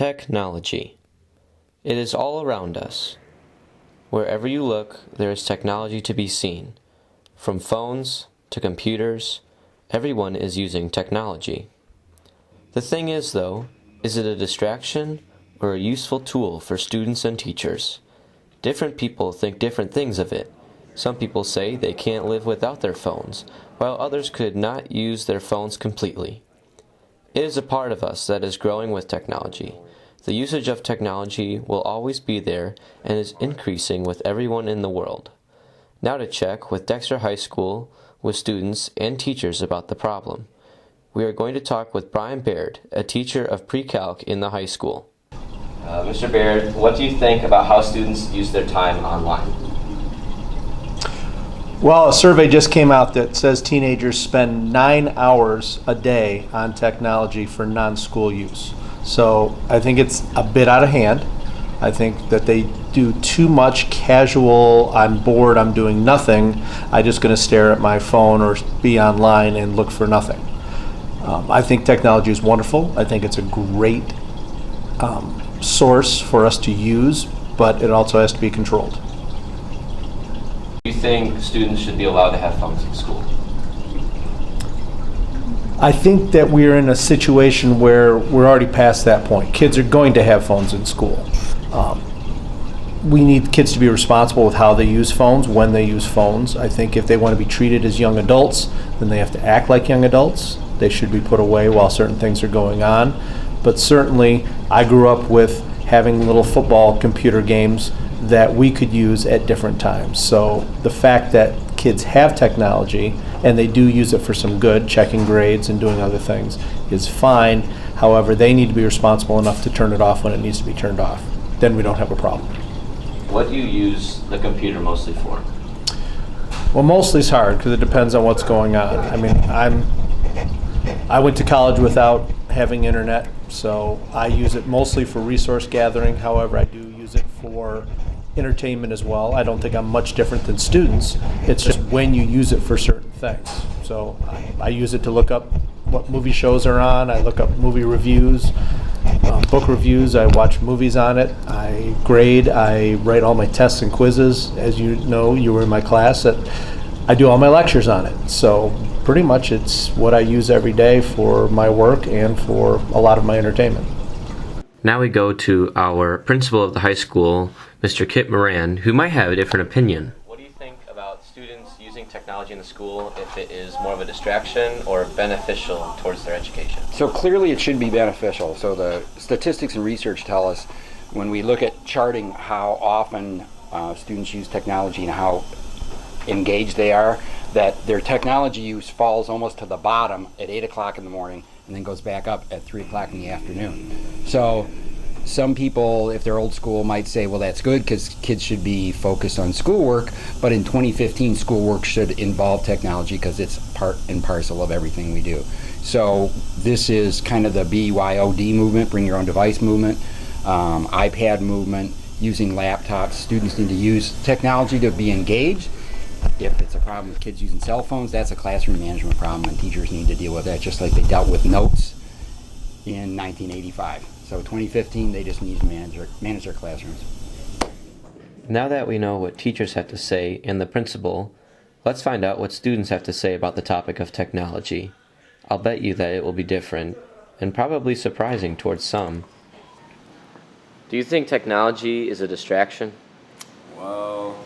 Technology. It is all around us. Wherever you look, there is technology to be seen. From phones to computers, everyone is using technology. The thing is, though, is it a distraction or a useful tool for students and teachers? Different people think different things of it. Some people say they can't live without their phones, while others could not use their phones completely. It is a part of us that is growing with technology. The usage of technology will always be there and is increasing with everyone in the world. Now to check with Dexter High School, with students and teachers about the problem. We are going to talk with Brian Baird, a teacher of pre-calc in the high school. Mr. Baird, what do you think about how students use their time online? Well, a survey just came out that says teenagers spend 9 hours a day on technology for non-school use. So I think it's a bit out of hand. I think that they do too much casual, I'm bored, I'm doing nothing, I'm just going to stare at my phone or be online and look for nothing. I think technology is wonderful. I think it's a great source for us to use, but it also has to be controlled. Do you think students should be allowed to have phones in school? I think that we're in a situation where we're already past that point. Kids are going to have phones in school. We need kids to be responsible with how they use phones, when they use phones. I think if they want to be treated as young adults, then they have to act like young adults. They should be put away while certain things are going on. But certainly, I grew up with having little football computer games that we could use at different times. So the fact that kids have technology and they do use it for some good, checking grades and doing other things, is fine. However, they need to be responsible enough to turn it off when it needs to be turned off. Then we don't have a problem. What do you use the computer mostly for? Well, mostly it's hard because it depends on what's going on. I mean, I went to college without having internet, so I use it mostly for resource gathering. However, I do use it for entertainment as well. I don't think I'm much different than students. It's just when you use it for certain things. So I use it to look up what movie shows are on. I look up movie reviews, book reviews. I watch movies on it. I grade. I write all my tests and quizzes. As you know, you were in my class. I do all my lectures on it. So pretty much it's what I use every day for my work and for a lot of my entertainment. Now we go to our principal of the high school, Mr. Kit Moran, who might have a different opinion. What do you think about students using technology in the school, if it is more of a distraction or beneficial towards their education? So clearly it should be beneficial. So the statistics and research tell us when we look at charting how often students use technology and how engaged they are, that their technology use falls almost to the bottom at 8 o'clock in the morning and then goes back up at 3 o'clock in the afternoon. So some people, if they're old school, might say, well, that's good because kids should be focused on schoolwork, but in 2015, schoolwork should involve technology because it's part and parcel of everything we do. So this is kind of the BYOD movement, bring your own device movement, iPad movement, using laptops. Students need to use technology to be engaged. If it's a problem with kids using cell phones, that's a classroom management problem, and teachers need to deal with that, just like they dealt with notes in 1985. So 2015, they just need to manage their classrooms. Now that we know what teachers have to say and the principal, let's find out what students have to say about the topic of technology. I'll bet you that it will be different, and probably surprising towards some. Do you think technology is a distraction? Well,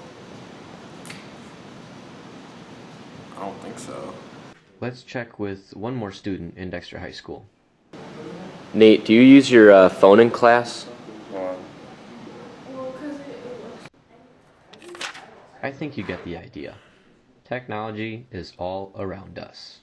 I don't think so. Let's check with one more student in Dexter High School. Nate, do you use your phone in class? I think you get the idea. Technology is all around us.